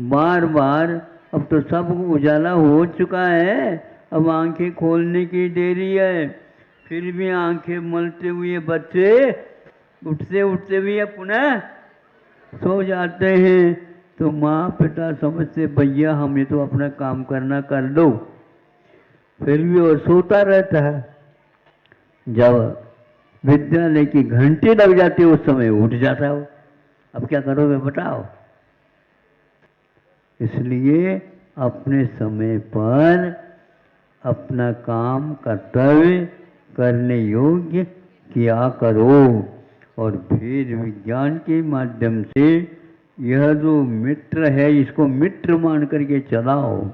बार बार, अब तो सब उजाला हो चुका है, अब आंखें खोलने की देरी है। फिर भी आंखें मलते हुए बच्चे उठते उठते भी पुनः सो जाते हैं, तो माँ पिता समझते भैया हमें तो अपना काम करना कर दो, फिर भी वो सोता रहता है। जब विद्यालय की घंटी लग जाती है उस समय उठ जाता हो। अब क्या करोगे बताओ? इसलिए अपने समय पर अपना काम कर्तव्य करने योग्य किया करो और भेद विज्ञान के माध्यम से यह जो मित्र है इसको मित्र मान करके चलाओ।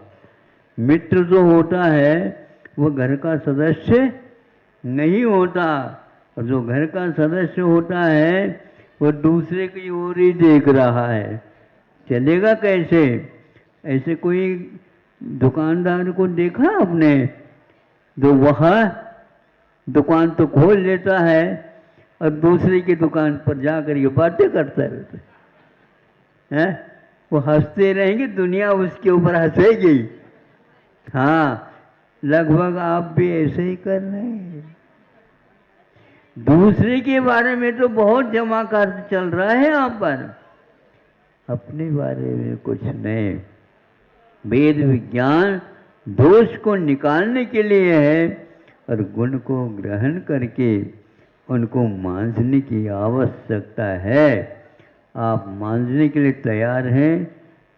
मित्र जो होता है वह घर का सदस्य नहीं होता, और जो घर का सदस्य होता है वह दूसरे की ओर ही देख रहा है। चलेगा कैसे? ऐसे कोई दुकानदार को देखा आपने जो वह दुकान तो खोल लेता है और दूसरे की दुकान पर जाकर ये बातें करता रहता है। वो हंसते रहेंगे, दुनिया उसके ऊपर हंसेगी। हाँ, लगभग आप भी ऐसे ही कर रहे हैं। दूसरे के बारे में तो बहुत जमाकार चल रहा है यहाँ पर, अपने बारे में कुछ नहीं। वेद विज्ञान दोष को निकालने के लिए है और गुण को ग्रहण करके उनको मांझने की आवश्यकता है। आप मांझने के लिए तैयार हैं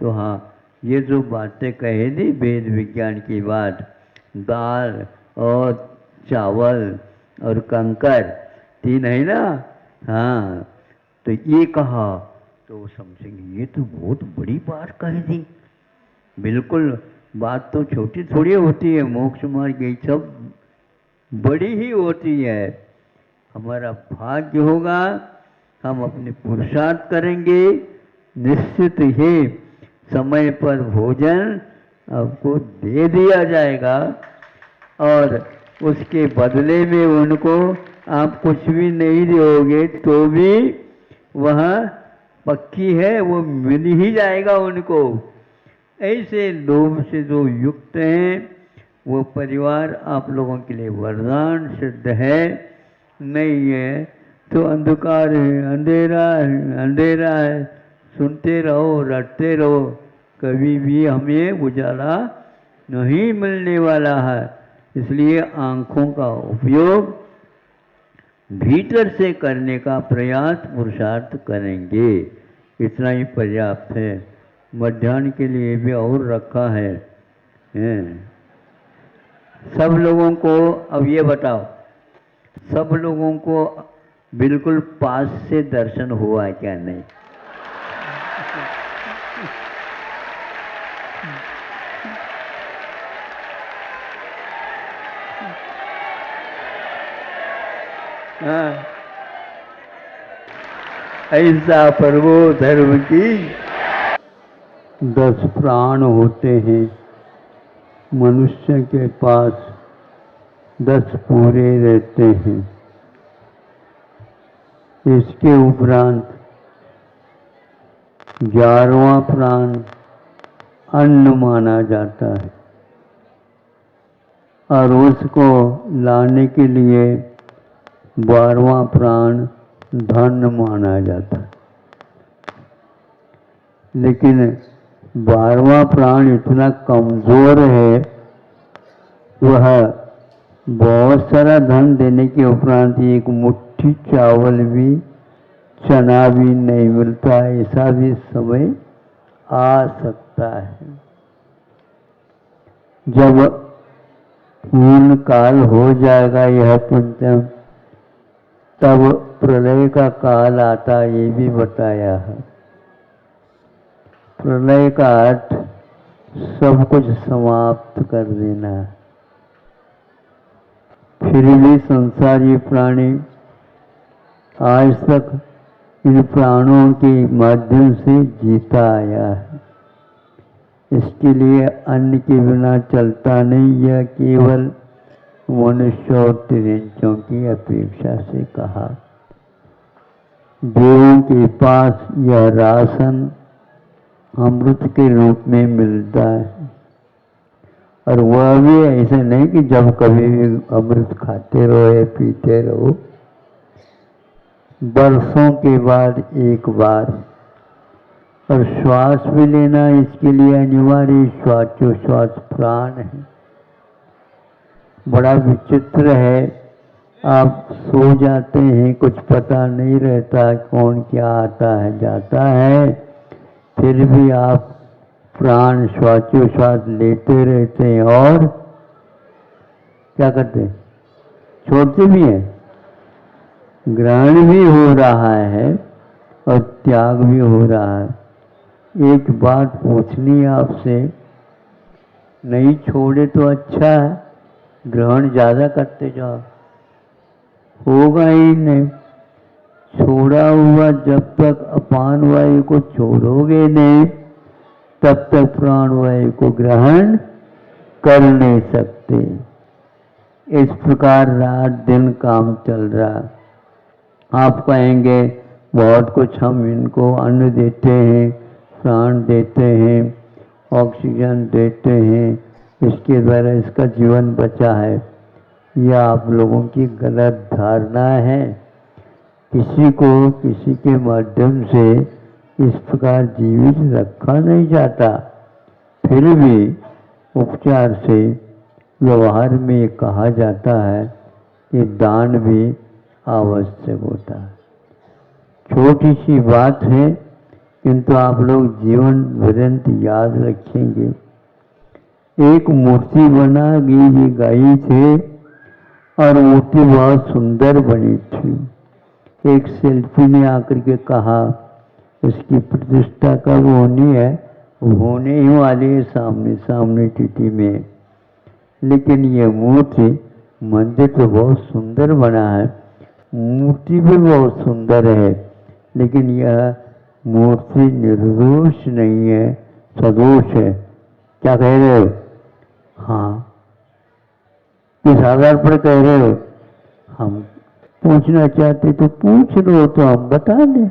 तो हाँ, ये जो बातें कही थी वेद विज्ञान की बात, दाल और चावल और कंकर, तीन है ना। हाँ, तो ये कहा तो वो समझेंगे ये तो बहुत बड़ी बात कही थी। बिल्कुल, बात तो छोटी थोड़ी होती है, मोक्ष मार्ग ये सब बड़ी ही होती है। हमारा भाग्य होगा, हम अपने पुरुषार्थ करेंगे, निश्चित ही समय पर भोजन आपको दे दिया जाएगा और उसके बदले में उनको आप कुछ भी नहीं दोगे तो भी वह पक्की है, वो मिल ही जाएगा उनको। ऐसे लोभ से जो युक्त हैं वो परिवार आप लोगों के लिए वरदान सिद्ध है। नहीं है तो अंधकार है, अंधेरा है, अंधेरा है, सुनते रहो, रटते रहो, कभी भी हमें उजाला नहीं मिलने वाला है। इसलिए आँखों का उपयोग भीतर से करने का प्रयास पुरुषार्थ करेंगे, इतना ही पर्याप्त है। मध्याह्न के लिए भी और रखा है। सब लोगों को अब ये बताओ, सब लोगों को बिल्कुल पास से दर्शन हुआ क्या? नहीं। हाँ, ऐसा प्रभु धर्म की 10 प्राण होते हैं, मनुष्य के पास 10 पूरे रहते हैं। इसके उपरांत 11वां प्राण अन्न माना जाता है और उसको लाने के लिए 12वां प्राण धन माना जाता है। लेकिन 12वां प्राण इतना कमजोर है, वह बहुत सारा धन देने के उपरांत एक मुट्ठी चावल भी, चना भी नहीं मिलता, ऐसा भी समय आ सकता है। जब पूर्ण काल हो जाएगा यह पंचम, तब प्रलय का काल आता, ये भी बताया है। प्रलय का अर्थ सब कुछ समाप्त कर देना है। फिर भी संसारी प्राणी आज तक इन प्राणों के माध्यम से जीता आया है। इसके लिए अन्न के बिना चलता नहीं, यह केवल मनुष्य और तिरंचों की अपेक्षा से कहा। देवों के पास यह राशन अमृत के रूप में मिलता है और वह भी ऐसे नहीं कि जब कभी भी अमृत खाते रहो या पीते रहो, बरसों के बाद एक बार। और श्वास भी लेना इसके लिए अनिवार्य, श्वासोश्वास प्राण है। बड़ा विचित्र है, आप सो जाते हैं, कुछ पता नहीं रहता कौन क्या आता है जाता है, फिर भी आप प्राण श्वासोश्वास लेते रहते हैं और क्या करते हैं, छोड़ते भी हैं। ग्रहण भी हो रहा है और त्याग भी हो रहा है। एक बात पूछनी है आपसे, नहीं छोड़े तो अच्छा है, ग्रहण ज़्यादा करते जाओ, होगा ही नहीं। छोड़ा हुआ जब तक अपान वायु को छोड़ोगे नहीं, तब तक प्राण वायु को ग्रहण कर नहीं सकते। इस प्रकार रात दिन काम चल रहा आप कहेंगे बहुत कुछ हम इनको अन्न देते हैं, प्राण देते हैं, ऑक्सीजन देते हैं, इसके द्वारा इसका जीवन बचा है। यह आप लोगों की गलत धारणा है। किसी को किसी के माध्यम से इस प्रकार जीवित रखा नहीं जाता। फिर भी उपचार से व्यवहार में कहा जाता है कि दान भी आवश्यक होता है। छोटी सी बात है, किंतु आप लोग जीवन पर्यंत याद रखेंगे। एक मूर्ति बना गई थी और मूर्ति बहुत सुंदर बनी थी। एक शिल्पी ने आकर के कहा इसकी प्रतिष्ठा कब होनी है? होने ही वाली है सामने सामने तिथि में। लेकिन ये मूर्ति, मंदिर तो बहुत सुंदर बना है, मूर्ति भी बहुत सुंदर है, लेकिन यह मूर्ति निर्दोष नहीं है, सदोष है। क्या कह रहे हो? हाँ, किस आधार पर कह रहे हो? हम पूछना चाहते तो पूछ लो, तो हम बता दें।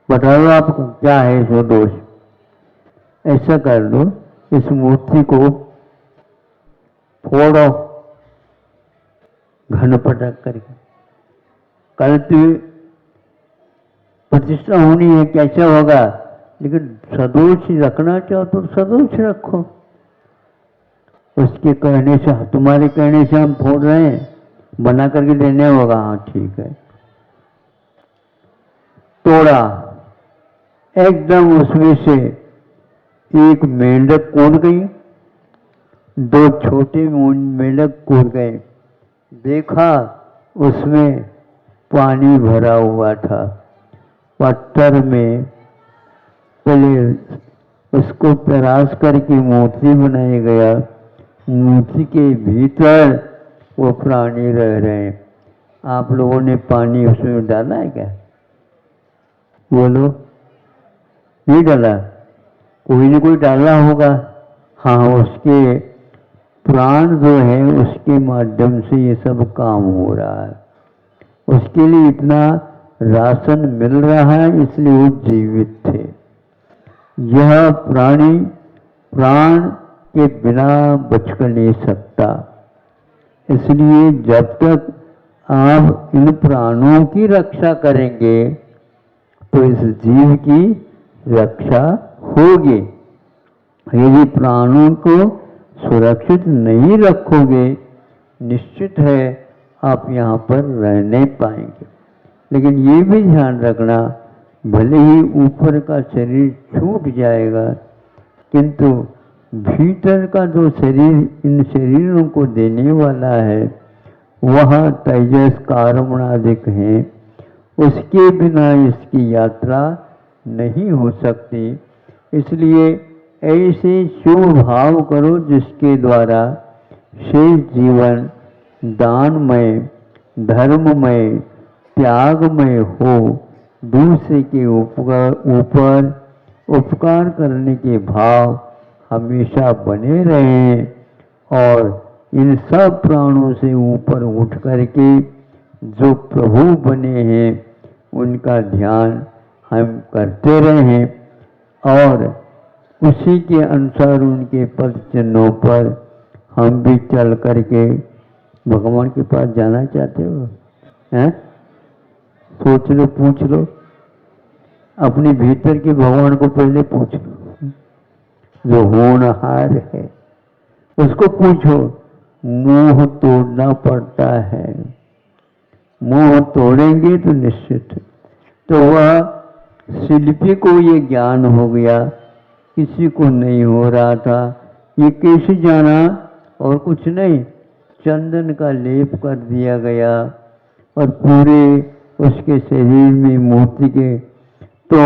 बता दो आपको क्या है इसमें दोष। ऐसा कर लो, इस मूर्ति को फोड़ो घन पटक करके। कल प्रतिष्ठा होनी है, कैसा होगा? लेकिन सदोष रखना चाहो तो सदोष रखो। उसके कहने से, तुम्हारे कहने से हम फोड़ रहे हैं, बना करके देने होगा। हाँ ठीक है। तोड़ा, एकदम उसमें से एक मेंढक कूद गई, दो छोटे मेंढक कूद गए। देखा उसमें पानी भरा हुआ था। पत्थर में पहले उसको तराश करके मूर्ति बनाया गया। मूर्ति के भीतर वो प्राणी रह रहे हैं। आप लोगों ने पानी उसमें डाला है क्या? बोलो, नहीं डाला? कोई न कोई डाला होगा। हाँ, उसके प्राण जो है उसके माध्यम से ये सब काम हो रहा है। उसके लिए इतना राशन मिल रहा है, इसलिए वो जीवित थे। यह प्राणी प्राण के बिना बचकर नहीं सकता। इसलिए जब तक आप इन प्राणों की रक्षा करेंगे तो इस जीव की रक्षा होगी। यदि प्राणों को सुरक्षित नहीं रखोगे, निश्चित है आप यहाँ पर रह नहीं पाएंगे। लेकिन ये भी ध्यान रखना, भले ही ऊपर का शरीर छूट जाएगा, किंतु भीतर का जो शरीर इन शरीरों को देने वाला है वह तेजस कारमणादिक है। उसके बिना इसकी यात्रा नहीं हो सकती। इसलिए ऐसे शुभ भाव करो जिसके द्वारा शेष जीवन दानमय, धर्ममय, त्यागमय हो। दूसरे के ऊपर उपकार करने के भाव हमेशा बने रहें और इन सब प्राणों से ऊपर उठ करके जो प्रभु बने हैं उनका ध्यान हम करते रहें और उसी के अनुसार उनके पद चिन्हों पर हम भी चल करके भगवान के पास जाना चाहते हो? हैं? सोच लो, पूछ लो, अपने भीतर के भगवान को पहले पूछ लो। जो होनहार है उसको पूछो। मोह तोड़ना पड़ता है, मोह तोड़ेंगे तो निश्चित। तो वह शिल्पी को ये ज्ञान हो गया, किसी को नहीं हो रहा था। ये कैसे जाना? और कुछ नहीं, चंदन का लेप कर दिया गया और पूरे उसके शरीर में मूर्ति के तो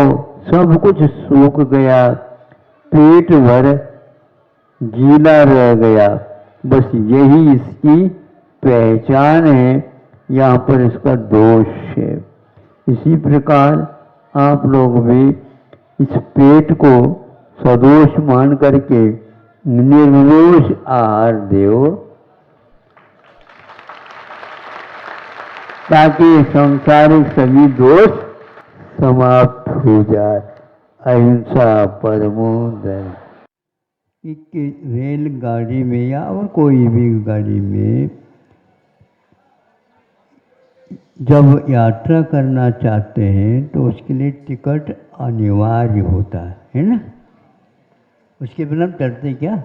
सब कुछ सूख गया, पेट भर गीला रह गया। बस यही इसकी पहचान है, यहाँ पर इसका दोष है। इसी प्रकार आप लोग भी इस पेट को सदोष मान करके निर्दोष आहार देओ। ताकि संसारिक सभी दोष समाप्त हो जाए। अहिंसा परमो धर्म। कि रेलगाड़ी में या और कोई भी गाड़ी में जब यात्रा करना चाहते हैं तो उसके लिए टिकट अनिवार्य होता है ना। उसके बिना चढ़ते क्या?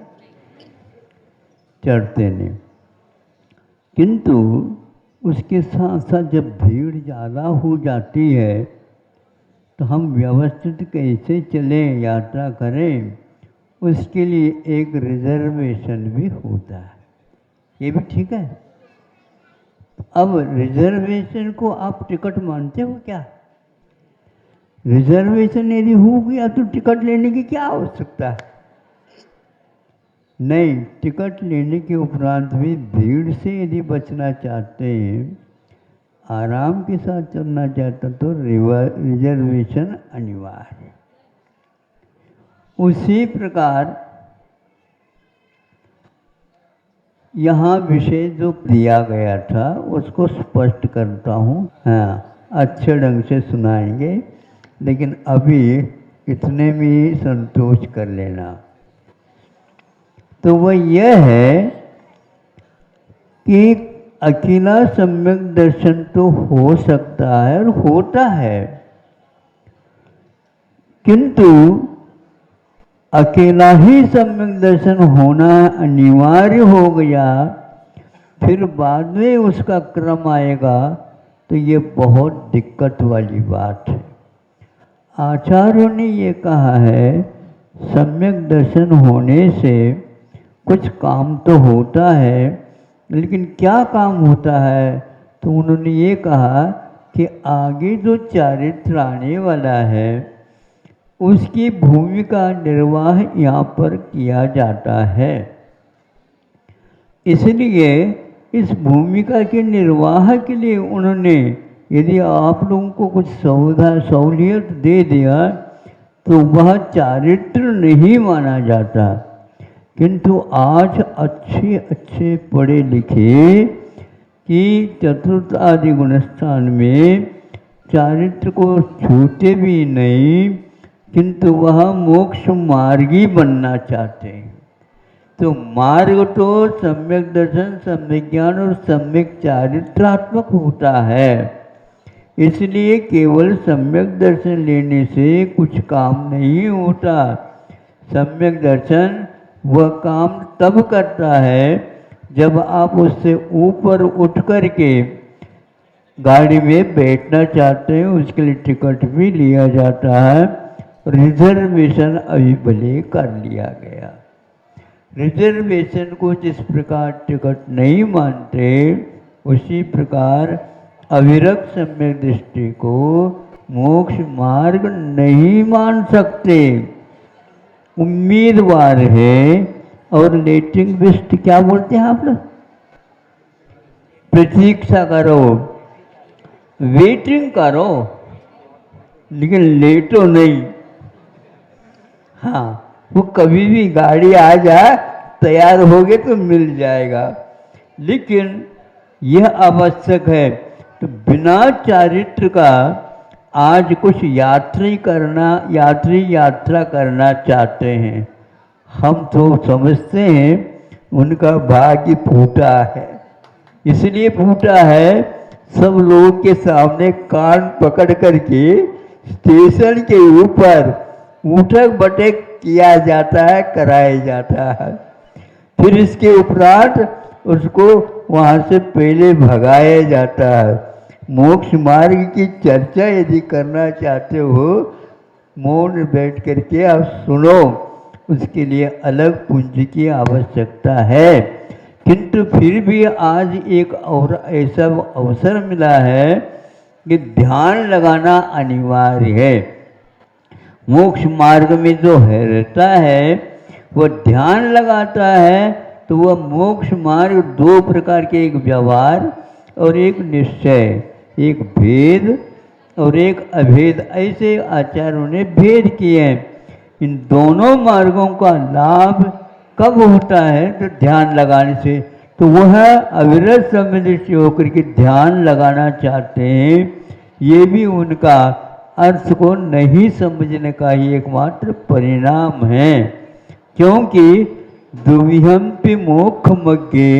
चढ़ते नहीं। किंतु उसके साथ साथ जब भीड़ ज़्यादा हो जाती है तो हम व्यवस्थित कैसे चलें, यात्रा करें, उसके लिए एक रिजर्वेशन भी होता है। ये भी ठीक है। अब रिजर्वेशन को आप टिकट मानते हो क्या? रिजर्वेशन यदि हो गया तो टिकट लेने की क्या आवश्यकता है? नहीं, टिकट लेने के उपरांत भी भीड़ से यदि बचना चाहते हैं, आराम के साथ चलना चाहते तो रिजर्वेशन अनिवार्य है। उसी प्रकार यहाँ विषय जो दिया गया था उसको स्पष्ट करता हूँ। हाँ, अच्छे ढंग से सुनाएंगे, लेकिन अभी इतने में ही संतोष कर लेना। तो वह यह है कि अकेला सम्यक दर्शन तो हो सकता है और होता है, किंतु अकेला ही सम्यक दर्शन होना अनिवार्य हो गया, फिर बाद में उसका क्रम आएगा, तो ये बहुत दिक्कत वाली बात है। आचार्यों ने ये कहा है सम्यक दर्शन होने से कुछ काम तो होता है, लेकिन क्या काम होता है? तो उन्होंने ये कहा कि आगे जो चारित्र आने वाला है उसकी भूमिका निर्वाह यहाँ पर किया जाता है। इसलिए इस भूमिका के निर्वाह के लिए उन्होंने यदि आप लोगों को कुछ सहूलियत दे दिया तो वह चारित्र नहीं माना जाता। किंतु आज अच्छे अच्छे पढ़े लिखे कि चतुर्थ आदि गुणस्थान में चारित्र को छूते भी नहीं, किंतु वह मोक्ष मार्गी बनना चाहते हैं। तो मार्ग तो सम्यक दर्शन, सम्यक ज्ञान और सम्यक चारित्रात्मक होता है। इसलिए केवल सम्यक दर्शन लेने से कुछ काम नहीं होता। सम्यक दर्शन वह काम तब करता है जब आप उससे ऊपर उठ कर के गाड़ी में बैठना चाहते हैं। उसके लिए टिकट भी लिया जाता है। रिजर्वेशन अभी भले कर लिया गया। रिजर्वेशन को जिस प्रकार टिकट नहीं मानते, उसी प्रकार अविरक्त सम्यक दृष्टि को मोक्ष मार्ग नहीं मान सकते। उम्मीदवार है और लेटिंग लिस्ट क्या बोलते हैं आप लोग? प्रतीक्षा करो, वेटिंग करो, लेकिन लेटो नहीं। हाँ, वो कभी भी गाड़ी आ जाए तैयार हो गए तो मिल जाएगा, लेकिन यह आवश्यक है। तो बिना चारित्र का आज कुछ यात्री यात्रा करना चाहते हैं, हम तो समझते हैं उनका भाग्य फूटा है। इसलिए फूटा है, सब लोगों के सामने कान पकड़ करके स्टेशन के ऊपर उठक बैठक किया जाता है, कराया जाता है। फिर इसके उपरांत उसको वहाँ से पहले भगाया जाता है। मोक्ष मार्ग की चर्चा यदि करना चाहते हो, मौन बैठ करके आप सुनो, उसके लिए अलग पूंजी की आवश्यकता है। किंतु फिर भी आज एक और ऐसा अवसर मिला है कि ध्यान लगाना अनिवार्य है। मोक्ष मार्ग में जो है रहता है वह ध्यान लगाता है, तो वह मोक्ष मार्ग दो प्रकार के, एक व्यवहार और एक निश्चय, एक भेद और एक अभेद, ऐसे आचार्यों ने भेद किए हैं। इन दोनों मार्गों का लाभ कब होता है? तो ध्यान लगाने से। तो वह अविरत समदृष्टि होकर के ध्यान लगाना चाहते हैं। ये भी उनका अर्थ को नहीं समझने का ही एकमात्र परिणाम है, क्योंकि दुविहंपि मोक्ष मग्गे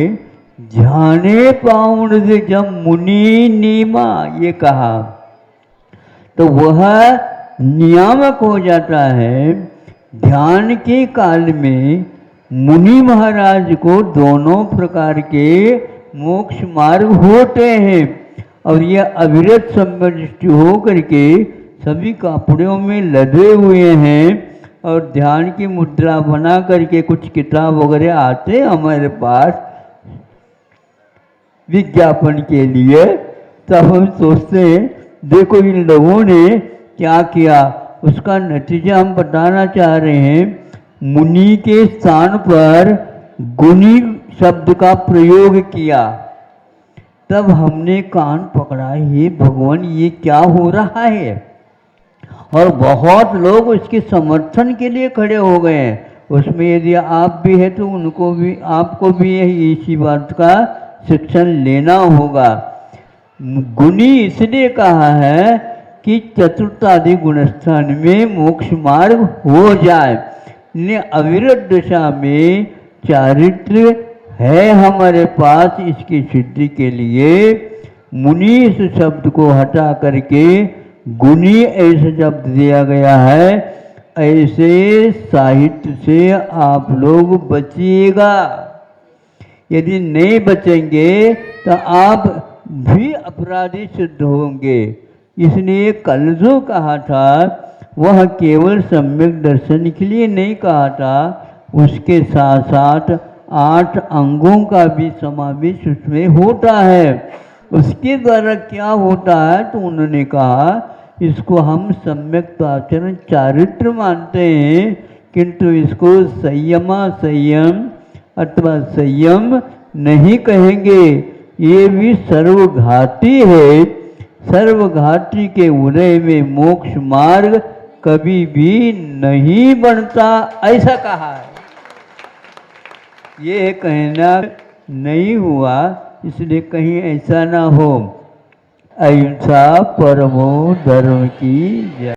ध्याने पाउण जब मुनि नीमा, ये कहा तो वह नियामक हो जाता है। ध्यान के काल में मुनि महाराज को दोनों प्रकार के मोक्ष मार्ग होते हैं, और यह अविरत समदृष्टि हो करके सभी कपड़ों में लदे हुए हैं और ध्यान की मुद्रा बना करके कुछ किताब वगैरह आते हमारे पास विज्ञापन के लिए। तब हम सोचते हैं देखो इन लोगों ने क्या किया। उसका नतीजा हम बताना चाह रहे हैं। मुनि के स्थान पर गुणी शब्द का प्रयोग किया, तब हमने कान पकड़ा, हे भगवान ये क्या हो रहा है। और बहुत लोग उसके समर्थन के लिए खड़े हो गए हैं। उसमें यदि आप भी है तो उनको भी, आपको भी इसी बात का शिक्षण लेना होगा। गुणी इसलिए कहा है कि चतुर्थादि गुणस्थान में मोक्ष मार्ग हो जाए। अविरत दशा में चारित्र है हमारे पास, इसकी सिद्धि के लिए मुनि इस शब्द को हटा करके गुणी ऐसा शब्द दिया गया है। ऐसे साहित्य से आप लोग बचिएगा। यदि नहीं बचेंगे तो आप भी अपराधी सिद्ध होंगे। इसलिए कल जो कहा था वह केवल सम्यक दर्शन के लिए नहीं कहा था, उसके साथ साथ 8 अंगों का भी समावेश उसमें होता है। उसके द्वारा क्या होता है तो उन्होंने कहा इसको हम सम्यक आचरण चारित्र मानते हैं, किंतु इसको संयम अथवा संयम नहीं कहेंगे। ये भी सर्वघाती है। सर्वघाती के उदय में मोक्ष मार्ग कभी भी नहीं बनता, ऐसा कहा है। ये कहना नहीं हुआ, इसलिए कहीं ऐसा ना हो। अहिंसा परमो धर्म की जय।